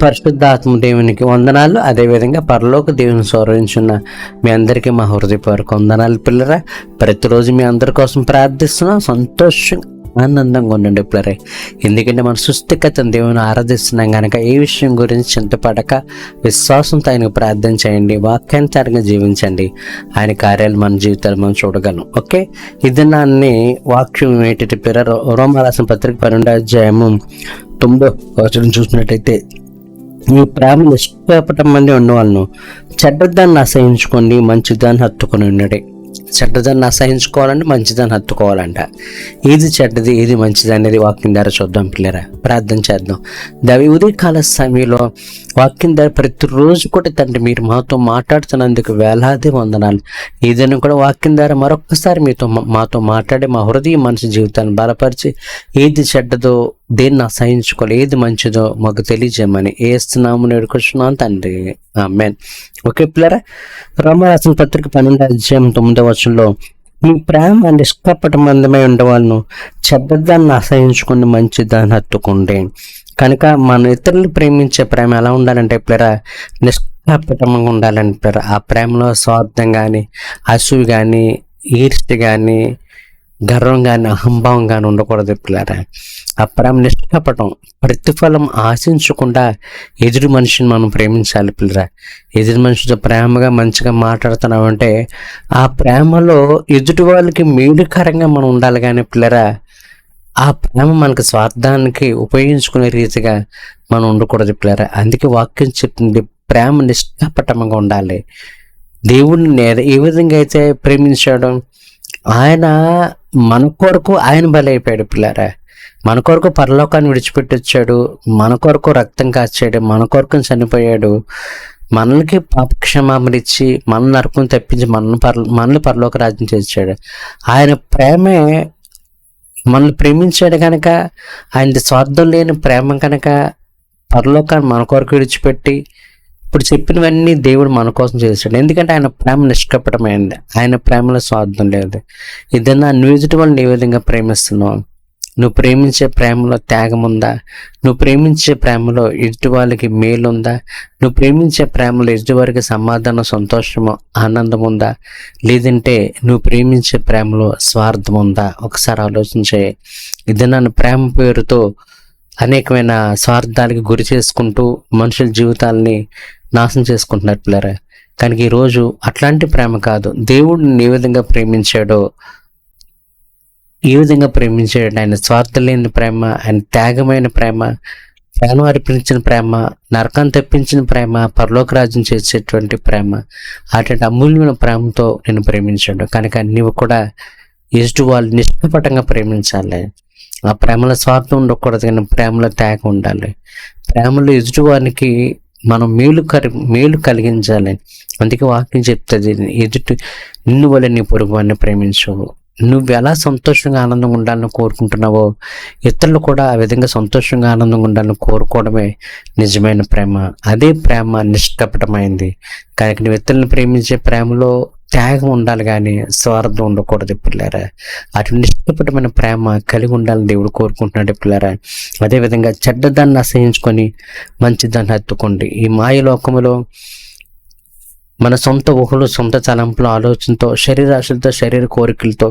పరిశుద్ధాత్మ దేవునికి వందనాలు. అదేవిధంగా పరలోక దేవుని స్వరించున్న మీ అందరికీ మా హృదయపూర్వక వందనాలు. పిల్లరా, ప్రతిరోజు మీ అందరి కోసం ప్రార్థిస్తున్నాం. సంతోషంగా ఆనందంగా ఉండండి పిల్లరే. ఎందుకంటే మన సృష్టికర్తను దేవుని ఆరాధిస్తున్నాం కనుక ఏ విషయం గురించి చింతపడక విశ్వాసంతో ఆయనకు ప్రార్థన చేయండి, వాక్యానుసారంగా జీవించండి. ఆయన కార్యాలు మన జీవితాలు మనం చూడగలం. ఓకే, ఇది నాన్ని వాక్యం ఏంటి పిల్లలు? రోమారాసిన పత్రిక 12 చూసినట్టయితే, ఈ ప్రేమ నిష్కపటం మంది ఉన్నవాళ్ళను చెడ్డదాన్ని అసహించుకోండి, మంచిదాన్ని హత్తుకొని ఉన్నాడే. చెడ్డదాన్ని అసహించుకోవాలంటే మంచిదాన్ని హత్తుకోవాలంట. ఏది చెడ్డది ఏది మంచిది అనేది వాక్యం ద్వారా చూద్దాం పిల్లరా. ప్రార్థన చేద్దాం. ఉదయకాల సమయంలో వాక్యం ద్వారా ప్రతిరోజు కూడా తండ్రి మీరు మాతో మాట్లాడుతున్నందుకు వేలాది వందనాలు. ఏదైనా కూడా వాక్యం ద్వారా మరొక్కసారి మాతో మాట్లాడి మా హృదయ మనసు జీవితాన్ని బలపరిచి ఏది చెడ్డదో దేన్ని అసహించుకోవాలి, ఏది మంచిదో మాకు తెలియజేయమని ఏస్తున్నాము నేడుకొచ్చున్నాను తండ్రి, ఆమేన్. ఓకే పిల్లరా, రోమారాసిన పత్రిక 12:9 మీ ప్రేమ నిష్కపటమందమై ఉండవాళ్ళను చెడ్డదాన్ని అసహించుకుని మంచిదాన్ని హత్తుకుంటే. కనుక మన ఇతరులు ప్రేమించే ప్రేమ ఎలా ఉండాలంటే పిల్లరా, నిష్కపటంగా ఉండాలంటే పిల్లరా. ఆ ప్రేమలో స్వార్థం కానీ, అసూయ కానీ, ఈర్ష్య కానీ, గర్వం కానీ, అహంభావం కానీ ఉండకూడదు పిల్లరా. ఆ ప్రేమ నిష్కపటం, ప్రతిఫలం ఆశించకుండా ఎదురు మనిషిని మనం ప్రేమించాలి పిల్లరా. ఎదురు మనిషితో ప్రేమగా మంచిగా మాట్లాడుతున్నామంటే ఆ ప్రేమలో ఎదుటి వాళ్ళకి మేలుకరంగా మనం ఉండాలి కానీ పిల్లరా, ఆ ప్రేమ మనకు స్వార్థానికి ఉపయోగించుకునే రీతిగా మనం ఉండకూడదు పిల్లరా. అందుకే వాక్యం చెప్తుంది, ప్రేమ నిష్కపటంగా ఉండాలి. దేవుడిని ఏ విధంగా అయితే ప్రేమించాడో ఆయన మన కొరకు ఆయన బలైపోయాడు పిల్లరా. మన కొరకు పరలోకాన్ని విడిచిపెట్టొచ్చాడు, మన కొరకు రక్తం కాచాడు, మన కొరకు చనిపోయాడు, మనల్కి పాపక్షమాపణ ఇచ్చి మన నరకం తప్పించి మనల్ని పరలోక రాజ్యం చేర్చాడు. ఆయన ప్రేమే మనల్ని ప్రేమించాడు కనుక, ఆయన స్వార్థం లేని ప్రేమ కనుక పరలోకాన్ని మన కొరకు విడిచిపెట్టి ఇప్పుడు చెప్పినవన్నీ దేవుడు మన కోసం చేశాడు. ఎందుకంటే ఆయన ప్రేమ నిష్కపటమైంది, ఆయన ప్రేమలో స్వార్థం లేదు. ఏదైనా ఎదుటి వాళ్ళని ఏ విధంగా ప్రేమిస్తున్నావు? నువ్వు ప్రేమించే ప్రేమలో త్యాగం ఉందా? నువ్వు ప్రేమించే ప్రేమలో ఎదుటి వాళ్ళకి మేలు ఉందా? నువ్వు ప్రేమించే ప్రేమలో ఎదుటి వారికి సమాధానం, సంతోషము, ఆనందం ఉందా? లేదంటే నువ్వు ప్రేమించే ప్రేమలో స్వార్థం ఉందా? ఒకసారి ఆలోచించే. ఇది నన్ను ప్రేమ పేరుతో అనేకమైన స్వార్థాలకి గురి చేసుకుంటూ మనుషుల జీవితాలని నాశనం చేసుకుంటున్నారు పిల్లరా. కానీ ఈరోజు అట్లాంటి ప్రేమ కాదు. దేవుడిని ఏ విధంగా ప్రేమించాడో, ఏ విధంగా ప్రేమించాడు, ఆయన స్వార్థం లేని ప్రేమ, ఆయన త్యాగమైన ప్రేమ, ప్రాణం అర్పించిన ప్రేమ, నరకాన్ని తప్పించిన ప్రేమ, పరలోక రాజ్యం చేసేటువంటి ప్రేమ, అటువంటి అమూల్యమైన ప్రేమతో నేను ప్రేమించాడు. కనుక నీవు కూడా ఎదుటి వాళ్ళు నిష్కపటంగా ప్రేమించాలి. ఆ ప్రేమలో స్వార్థం ఉండకూడదు, కానీ ప్రేమలో త్యాగం ఉండాలి. ప్రేమలో ఎదుటి వారికి మనం మేలు కలిగించాలి. అందుకే వాక్యం చెప్తుంది, నిన్ను వల్ల నీ పొరుగు వారిని ప్రేమించు. నువ్వు ఎలా సంతోషంగా ఆనందంగా ఉండాలని కోరుకుంటున్నావో ఇతరులు కూడా ఆ విధంగా సంతోషంగా ఆనందంగా ఉండాలని కోరుకోవడమే నిజమైన ప్రేమ. అదే ప్రేమ నిష్కపటమైంది. కానీ నువ్వు ఇతరులను ప్రేమించే ప్రేమలో త్యాగం ఉండాలి కానీ స్వార్థం ఉండకూడదు పిల్లరా. అటు నిష్కపటమైన ప్రేమ కలిగి ఉండాలని దేవుడు కోరుకుంటున్నాడు పిల్లరా. అదేవిధంగా చెడ్డదాన్ని అసహించుకొని మంచిదాన్ని హత్తుకోండి. ఈ మాయలోకములో మన సొంత ఊహలు, సొంత తలంపులు, ఆలోచనతో, శరీరాశలతో, శరీర కోరికలతో,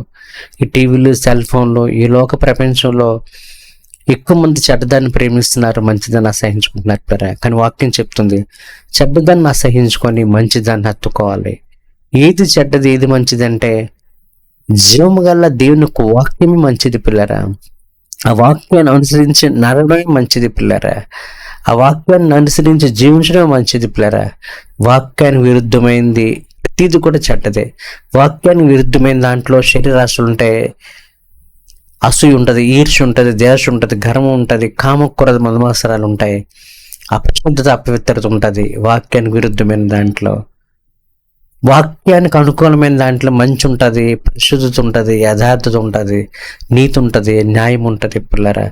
ఈ టీవీలు, సెల్ ఫోన్లు, ఈ లోక ప్రపంచంలో ఎక్కువ మంది చెడ్డదాన్ని ప్రేమిస్తున్నారు, మంచిదాన్ని అసహించుకుంటున్నారు. కానీ వాక్యం చెప్తుంది, చెడ్డదాన్ని అసహించుకొని మంచిదాన్ని హత్తుకోవాలి. ఏది చెడ్డది ఏది మంచిది అంటే జీవము గల దేవుని వాక్యమే మంచిది పిల్లరా. ఆ వాక్యాన్ని అనుసరించి నడవడమే మంచిది పిల్లరా. ఆ వాక్యాన్ని అనుసరించి జీవించడం మంచిది పిల్లరా. వాక్యానికి విరుద్ధమైంది ప్రతిది కూడా చెడ్డదే. వాక్యానికి విరుద్ధమైన దాంట్లో శరీరాశలు ఉంటాయి, అసూయ ఉంటుంది, ఈర్ష్య ఉంటుంది, ద్వేష ఉంటుంది, గర్వం ఉంటుంది, కామక్రోధ మధుమాసరాలు ఉంటాయి, అపరిశుద్ధత, అపవిత్రత ఉంటుంది. వాక్యానికి విరుద్ధమైన దాంట్లో, వాక్యానికి అనుకూలమైన దాంట్లో మంచి ఉంటుంది, పరిశుద్ధత ఉంటుంది, యథార్థత ఉంటుంది, నీతి ఉంటుంది, న్యాయం ఉంటుంది పిల్లరా.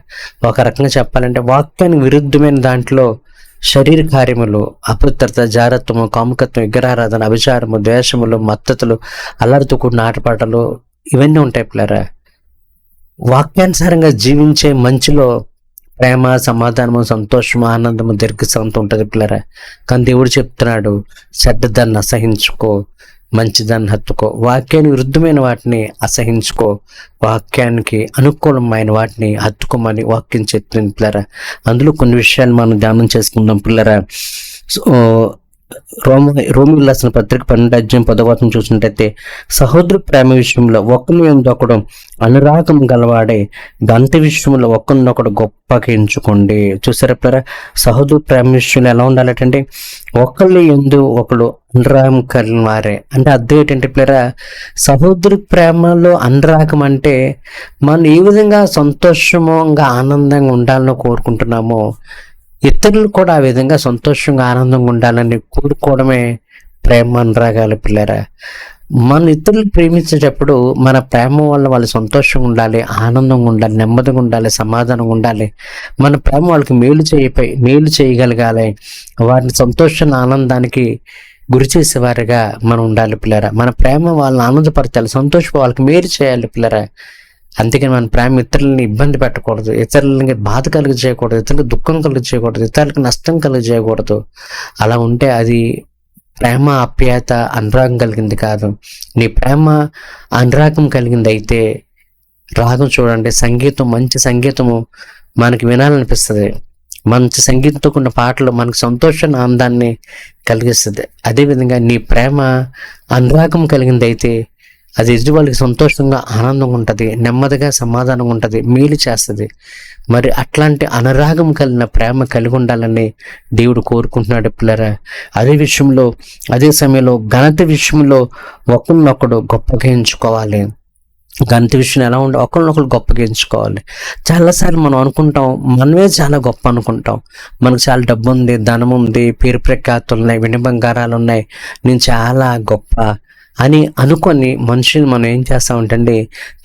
ఒక రకంగా చెప్పాలంటే వాక్యానికి విరుద్ధమైన దాంట్లో శరీర కార్యములు, అపవిత్రత, జారత్వము, కాముకత్వం, విగ్రహారాధన, అభిచారము, ద్వేషములు, మత్తతులు, అల్లరితో కూడిన ఆటపాటలు, ఇవన్నీ ఉంటాయి పిల్లరా. వాక్యానుసారంగా జీవించే మంచిలో ప్రేమ, సమాధానము, సంతోషము, ఆనందము, దీర్ఘశాంతం ఉంటుంది పిల్లరా. కానీ దేవుడు చెప్తున్నాడు, చెడ్డదాన్ని అసహించుకో, మంచిదాన్ని హత్తుకో. వాక్యానికి విరుద్ధమైన వాటిని అసహించుకో, వాక్యానికి అనుకూలమైన వాటిని హత్తుకోమని వాక్యం చెప్తుంది పిల్లరా. అందులో కొన్ని విషయాలు మనం ధ్యానం చేసుకుందాం పిల్లరా. రోమిలకు రాసిన పత్రిక 12:10 చూసినట్టయితే, సహోదరు ప్రేమ విషయంలో ఒకరిని ఒకడు అనురాగం గలవాడే, గంత విషయంలో ఒకరినొకడు గొప్పగా ఎంచుకోండి. చూసారా పిల్లరా, సహోదరు ప్రేమ విషయంలో ఎలా ఉండాలంటే ఒకళ్ళు ఎందు ఒకడు అనురాగం కలిగిన వారే. అంటే అర్థం ఏంటంటే పిల్లరా, సహోదరు ప్రేమలో అనురాగం అంటే మనం ఏ విధంగా సంతోషంగా ఆనందంగా ఉండాలని కోరుకుంటున్నామో ఇతరులు కూడా ఆ విధంగా సంతోషంగా ఆనందంగా ఉండాలని కోరుకోవడమే ప్రేమ అనురాగాలు పిల్లరా. మన ఇతరులు ప్రేమించేటప్పుడు మన ప్రేమ వల్ల వాళ్ళు సంతోషంగా ఉండాలి, ఆనందంగా ఉండాలి, నెమ్మదిగా ఉండాలి, సమాధానంగా ఉండాలి. మన ప్రేమ వాళ్ళకి మేలు చేయగలగాలి, వారిని సంతోషాన్ని ఆనందానికి గురి చేసేవారిగా మనం ఉండాలి పిల్లరా. మన ప్రేమ వాళ్ళని ఆనందపరచాలి, వాళ్ళకి మేలు చేయాలి పిల్లరా. అందుకని మన ప్రేమ ఇతరులని ఇబ్బంది పెట్టకూడదు, ఇతరులకి బాధ కలిగి చేయకూడదు, ఇతరులకు దుఃఖం కలిగి చేయకూడదు, ఇతరులకు నష్టం కలిగి చేయకూడదు. అలా ఉంటే అది ప్రేమ, ఆప్యాయత, అనురాగం కలిగింది కాదు. నీ ప్రేమ అనురాగం కలిగింది అయితే రాగం చూడండి, సంగీతం, మంచి సంగీతము మనకి వినాలనిపిస్తుంది. మంచి సంగీతంతో కూడిన పాటలు మనకు సంతోషాన్ని, ఆనందాన్ని కలిగిస్తుంది. అదేవిధంగా నీ ప్రేమ అనురాగం కలిగింది అయితే అది ఎదుటి వాళ్ళకి సంతోషంగా, ఆనందంగా ఉంటుంది, నెమ్మదిగా, సమాధానంగా ఉంటుంది, మేలు చేస్తుంది. మరి అట్లాంటి అనురాగం కలిగిన ప్రేమ కలిగి ఉండాలని దేవుడు కోరుకుంటున్నాడు పిల్లరా. అదే సమయంలో ఘనత విషయంలో ఒకరినొకడు గొప్పగా ఎంచుకోవాలి. ఘనత విషయం ఎలా ఉండే ఒకరినొకరు గొప్పగా ఎంచుకోవాలి. చాలాసార్లు మనం అనుకుంటాం, మనమే చాలా గొప్ప అనుకుంటాం. మనకు చాలా డబ్బు ఉంది, ధనం ఉంది, పేరు ప్రఖ్యాతులు ఉన్నాయి, వెండి బంగారాలు ఉన్నాయి, నేను చాలా గొప్ప అని అనుకొని మనుషులు మనం ఏం చేస్తామంటే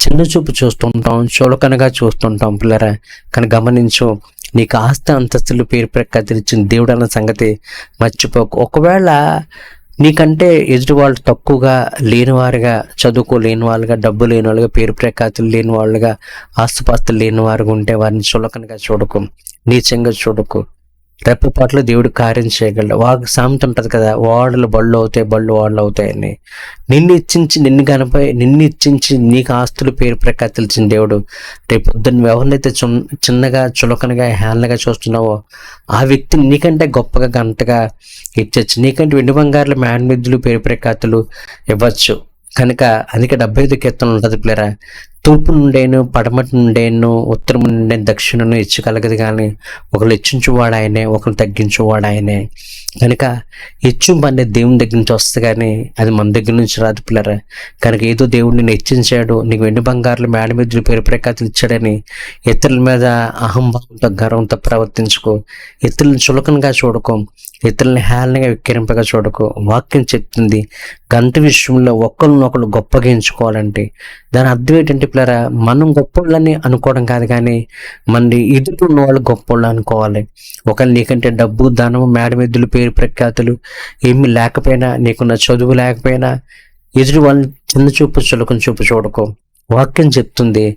చిన్న చూపు చూస్తుంటాం, చులకనగా చూస్తుంటాం పిల్లరా. కానీ గమనించు, నీకు ఆస్తి, అంతస్తులు, పేరు ప్రఖ్యాతులు ఇచ్చిన దేవుడు అన్న సంగతి మర్చిపోకు. ఒకవేళ నీకంటే ఎదుటి వాళ్ళు తక్కువగా లేనివారుగా, చదువుకోలేని వాళ్ళుగా, డబ్బు లేని వాళ్ళుగా, పేరు ప్రఖ్యాతులు లేని వాళ్ళుగా, ఆస్తుపాస్తులు లేని వారుగా ఉంటే వారిని చులకనగా చూడకు, నీచంగా చూడకు. రెప్పపాట్లో దేవుడు కార్యం చేయగలడు. వాకు సామెత ఉంటుంది కదా, ఓడలు బళ్ళు అవుతాయి, బళ్ళు ఓడలు అవుతాయని. నిన్ను ఇచ్చించి నీకు ఆస్తులు, పేరు ప్రఖ్యాతులు ఇచ్చిన దేవుడు రేపు పొద్దున్న ఎవరినైతే చిన్నగా, చులకనగా, హేళనగా చూస్తున్నావో ఆ వ్యక్తిని నీకంటే గొప్పగా, గంటగా ఇచ్చచ్చు. నీకంటే వెండి బంగారులు, మేడమిద్దులు, పేరు ప్రఖ్యాతులు ఇవ్వచ్చు. కనుక అందుకే 75 కీర్తనలు ఉంటుంది పిల్లరా. తూర్పు నుండేను, పడమటి నుండేను, ఉత్తరం నుండే దక్షిణను ఇచ్చగలగదు, కానీ ఒకరు హెచ్చించువాడు ఆయనే, ఒకరు తగ్గించువాడు ఆయనే. కనుక హెచ్చింపు అనేది దేవుని దగ్గర నుంచి వస్తుంది, కానీ అది మన దగ్గర నుంచి రాదు పిల్లరా. కనుక ఏదో దేవుడు నిన్ను హెచ్చించాడు, నీకు వెండి బంగారులు, మేడమిద్దులు, పేరు ప్రఖ్యాతులు ఇచ్చాడని ఇతరుల మీద అహంభావంతో, గర్వంతో ప్రవర్తించుకో. ఇతరులను చులకనగా చూడకో, ఇతరులని హేళనగా, విక్కిరింపగా చూడకు. వాక్యం చెప్తుంది గంట విషయంలో ఒకరినొకరు గొప్పగా ఎంచుకోవాలంటే దాని అర్థం ఏంటంటే పిల్లరా, మనం గొప్పోళ్ళని అనుకోవడం కాదు, కానీ మన ఎదుటి ఉన్న వాళ్ళు గొప్పోళ్ళు అనుకోవాలి. ఒకవేళ నీకంటే డబ్బు, ధనము, మేడమెద్దులు, పేరు ప్రఖ్యాతులు ఏమీ లేకపోయినా, నీకున్న చదువు లేకపోయినా ఎదుటి వాళ్ళని చిన్న చూపు, చులకన చూపు చూడకు. వాక్యం చెప్తుంది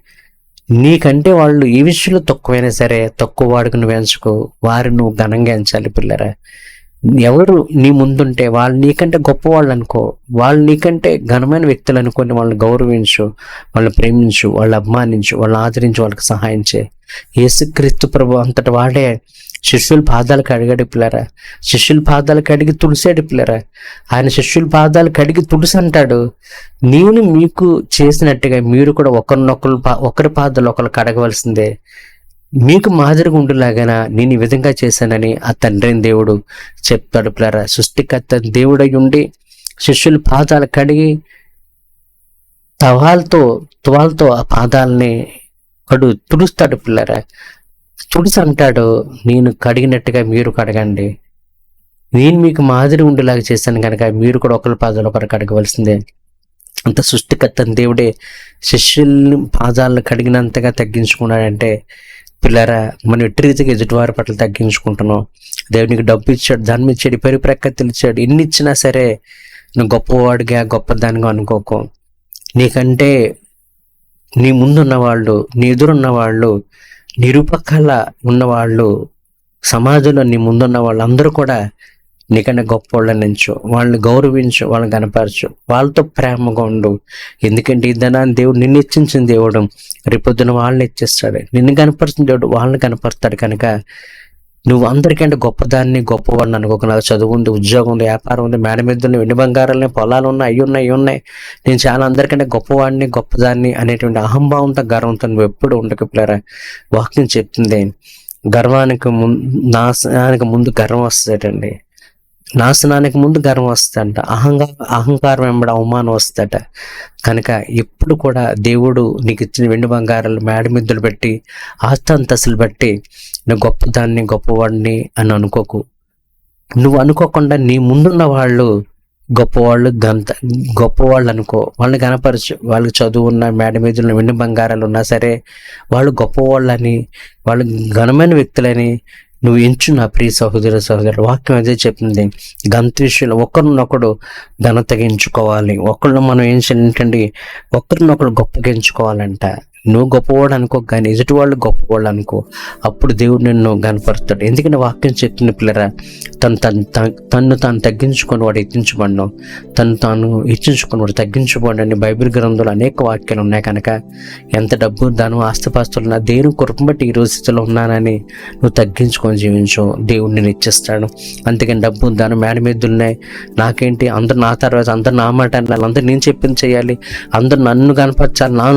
నీకంటే వాళ్ళు ఏ విషయంలో తక్కువైనా సరే తక్కువ వాడికి నువ్వు ఎంచుకో, వారిని నువ్వు ఘనంగా ఎంచాలి పిల్లరా. ఎవరు నీ ముందుంటే వాళ్ళు నీకంటే గొప్పవాళ్ళు అనుకో, వాళ్ళు నీకంటే ఘనమైన వ్యక్తులు అనుకొని వాళ్ళని గౌరవించు, వాళ్ళని ప్రేమించు, వాళ్ళని అభిమానించు, వాళ్ళని ఆదరించి వాళ్ళకి సహాయం చేయి. యేసుక్రీస్తు ప్రభు అంతటి వాడే శిష్యుల పాదాలు కడిగాడు పిల్లరా. శిష్యుల పాదాలు కడిగి తుడిసాడు పిల్లరా. ఆయన శిష్యుల పాదాలు కడిగి తుడిసి అంటాడు, నేను మీకు చేసినట్టుగా మీరు కూడా ఒకరి పాదాలు ఒకరు కడగవలసిందే, మీకు మాదిరిగా ఉండులాగానా నేను ఈ విధంగా చేశానని ఆ తండ్రి దేవుడు చెప్తాడు పిల్లరా. సృష్టికర్త దేవుడై ఉండి శిష్యుల పాదాలు కడిగి తువాలతో ఆ పాదాలని తుడుస్తాడు పిల్లరా. తుడిసి అంటాడు, నేను కడిగినట్టుగా మీరు కడగండి, నేను మీకు మాదిరి ఉండేలాగా చేశాను కనుక మీరు కూడా ఒకరి పాదాలు ఒకరు కడగవలసిందే. అంత సృష్టికర్త దేవుడే శిష్యుల్ని పాదాలను కడిగినంతగా తగ్గించుకున్నాడంటే పిల్లరా, మనం ఎట్టి రీతిగా ఎదుటివారి పట్ల తగ్గించుకుంటున్నాం. దేవుడు నీకు డబ్బు ఇచ్చాడు, ధనం ఇచ్చాడు, పేరు ప్రఖ్యాతులు ఇచ్చాడు, ఎన్ని ఇచ్చినా సరే నువ్వు గొప్పవాడిగా, గొప్పదానిగా అనుకోకు. నీకంటే నీ ముందున్న వాళ్ళు, నీ ఎదురున్న వాళ్ళు నిరుపక్కల ఉన్నవాళ్ళు, సమాజంలో నీ ముందున్న వాళ్ళందరూ కూడా నీకన్నా గొప్ప వాళ్ళని ఎంచు, వాళ్ళని గౌరవించు, వాళ్ళని కనపరచు, వాళ్ళతో ప్రేమగా ఉండు. ఎందుకంటే ఈ ధనాన్ని దేవుడు నిన్ను ఇచ్చించిన దేవుడు రేపొద్దున వాళ్ళని ఇచ్చేస్తాడు. నిన్ను కనపరిచిన దేవుడు వాళ్ళని కనపరుస్తాడు. కనుక నువ్వు అందరికంటే గొప్పదాన్ని, గొప్పవాడిని అనుకోక, నాకు చదువు ఉంది, ఉద్యోగం ఉంది, వ్యాపారం ఉంది, మేడ మీద ఉన్నాయి, వెండి బంగారాలు, పొలాలు ఉన్నాయి, అవి ఉన్నాయి, నేను చాలా అందరికంటే గొప్పవాడిని, గొప్పదాన్ని అనేటువంటి అహంభావంతో, గర్వంతో నువ్వు ఎప్పుడు ఉండకు పిల్లరా. వాక్యం చెప్తుంది, నాశనానికి ముందు గర్వం వస్తుందండి. నాశనానికి ముందు గర్వం వస్తుందంట. అహంకారం వెంబడి అవమానం వస్తుందట. కనుక ఎప్పుడు కూడా దేవుడు నీకు ఇచ్చిన వెండి బంగారాలు, మేడమిద్దులు పెట్టి, ఆస్తంతస్తులు బట్టి నువ్వు గొప్పదాన్ని, గొప్పవాడిని అని అనుకోకు. నువ్వు అనుకోకుండా నీ ముందున్న వాళ్ళు గొప్పవాళ్ళు అనుకో. వాళ్ళని కనపరచు. వాళ్ళకి చదువు ఉన్న, మేడమిద్దులు, వెండి బంగారాలు ఉన్నా సరే వాళ్ళు గొప్పవాళ్ళని, వాళ్ళు ఘనమైన వ్యక్తులని నువ్వు ఎంచు నా ప్రియ సహోదరుడు. వాక్యం అదే చెప్తుంది. ఘనత విషయంలో ఒకరినొకడు ఘనతగా ఎంచుకోవాలి. ఒకళ్ళు మనం ఏం చేయాలంటే ఒకరినొకరు గొప్పగా ఎంచుకోవాలంట. నువ్వు గొప్పవాడు అనుకో, కానీ ఎదుటి వాళ్ళు గొప్పవాళ్ళు అనుకో. అప్పుడు దేవుడు నిన్ను కనపరుస్తాడు. ఎందుకంటే వాక్యం చెప్తున్న పిల్లరా, తను తాను తగ్గించుకొని వాడు హెచ్చించబడను, తాను హెచ్చించుకొని వాడు తగ్గించబడి అని బైబిల్ గ్రంథంలో అనేక వాక్యాలు ఉన్నాయి. కనుక ఎంత డబ్బు, ధనం, ఆస్తిపాస్తులు ఉన్నా దేవుని కృపను బట్టి ఈ రోజు స్థితిలో ఉన్నానని నువ్వు తగ్గించుకొని జీవించు, దేవుడు నేను ఇచ్చేస్తాడు. అంతేకాని డబ్బు, ధనం, మేడమిద్దులు ఉన్నాయి, నాకేంటి, అందరు నా తర్వాత, అందరు నా మాట అన్నారు, అందరు నేను చెప్పింది చేయాలి, అందరు నన్ను కనపరచాలి, నా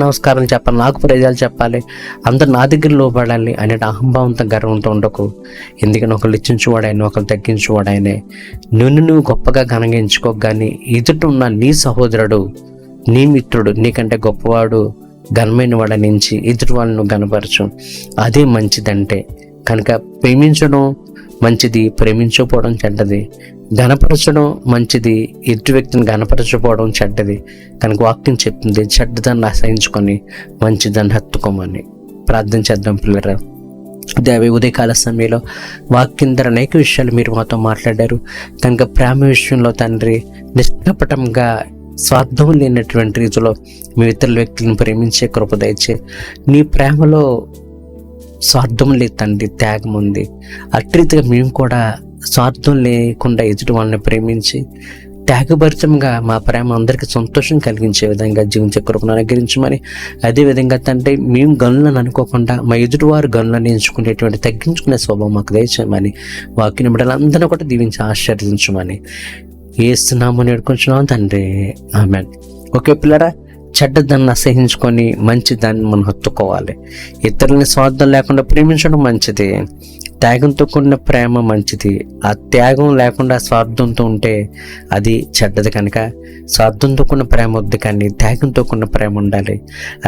నమస్కారం చెప్పాలి, నాకు ప్రజలు చెప్పాలి, అందరు నా దగ్గర లోపడాలి అనే అహంభావంతో, గర్వంతో ఉండకు. ఎందుకని ఒకళ్ళు ఇచ్చించువాడైనా, ఒకళ్ళు తగ్గించువాడైనా నువ్వు గొప్పగా ఘనంగించుకోక, కానీ ఎదుట ఉన్న నీ సహోదరుడు, నీ మిత్రుడు నీకంటే గొప్పవాడు, ఘనమైన వాడి నుంచి ఎదుటి వాళ్ళను గనపరచు. అదే మంచిదంటే. కనుక ప్రేమించడం మంచిది, ప్రేమించకపోవడం చెడ్డది. ఘనపరచడం మంచిది, ఎదుటి వ్యక్తిని ఘనపరచకపోవడం చెడ్డది. కనుక వాక్యం చెప్తుంది, చెడ్డదాన్ని అసహించుకొని మంచిదాన్ని హత్తుకోమని. ప్రార్థన చేద్దాం పిల్లరా. దేవి ఉదయకాల సమయంలో వాక్యం ద్వారా అనేక విషయాలు మీరు మాతో మాట్లాడారు. కనుక ప్రేమ విషయంలో తండ్రి నిష్కపటంగా, స్వార్థం లేనటువంటి రీతిలో మీ ఇతరుల వ్యక్తులను ప్రేమించే కృప దయచే. నీ ప్రేమలో స్వార్థం లేదు తండ్రి, త్యాగం ఉంది. అట్రీతిగా మేము కూడా స్వార్థం లేకుండా ఎదుటి వాళ్ళని ప్రేమించి త్యాగభరితంగా మా ప్రేమ అందరికీ సంతోషం కలిగించే విధంగా జీవించే కృపను అనుగ్రహించమని, అదేవిధంగా తండ్రి మేము గనులను అనుకోకుండా మా ఎదుటివారు గనులను ఎంచుకునేటువంటి తగ్గించుకునే స్వభావం మాకు దయచేయమని, వాక్యం బిడ్డలందరినీ కూడా దీవించి ఆశీర్వదించమని ఏస్తున్నామని వేడుకుంటున్నాం తండ్రి. ఆమేన్. ఓకే పిల్లరా, చెడ్డదాన్ని అసహించుకొని మంచి దాన్ని మనం హత్తుకోవాలి. ఇతరులని స్వార్థం లేకుండా ప్రేమించడం మంచిది. త్యాగంతో కూడిన ప్రేమ మంచిది. ఆ త్యాగం లేకుండా స్వార్థంతో ఉంటే అది చెడ్డది. కనుక స్వార్థంతో కూడిన ప్రేమ వద్దు, కానీ త్యాగంతో కూడిన ప్రేమ ఉండాలి.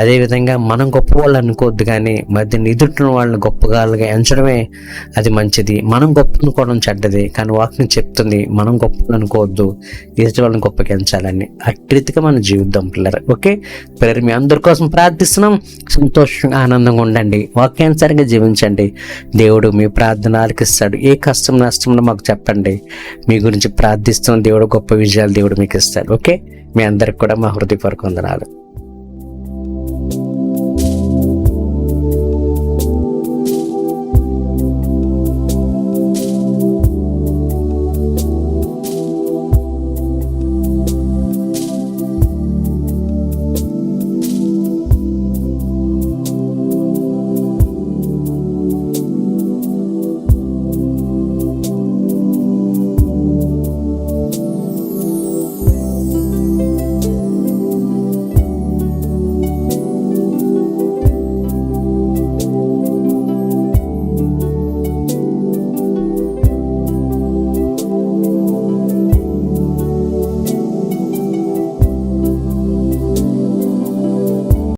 అదేవిధంగా మనం గొప్పవాళ్ళు అనుకోవద్దు, కానీ మధ్య ఎదుటిన వాళ్ళని గొప్పగా ఎంచడమే అది మంచిది. మనం గొప్ప అనుకోవడం చెడ్డది, కానీ వాక్యం చెప్తుంది మనం గొప్పలు అనుకోవద్దు, ఎదుటి వాళ్ళని గొప్పగా ఎంచాలని. అట్రీతిగా మనం జీవిద్దాం పిల్లలు. ఓకే పిల్లలు, మీ అందరి కోసం ప్రార్థిస్తున్నాం. సంతోషంగా, ఆనందంగా ఉండండి, వాక్యానుసారంగా జీవించండి. దేవుడు మీ ప్రార్థన ఆలకిస్తాడు. ఏ కష్టం, నష్టంలో మాకు చెప్పండి. మీ గురించి ప్రార్థిస్తున్న దేవుడు గొప్ప విజయాలు దేవుడు మీకు ఇస్తాడు. ఓకే, మీ అందరికి కూడా మా హృదయపూర్వక వందనాలు.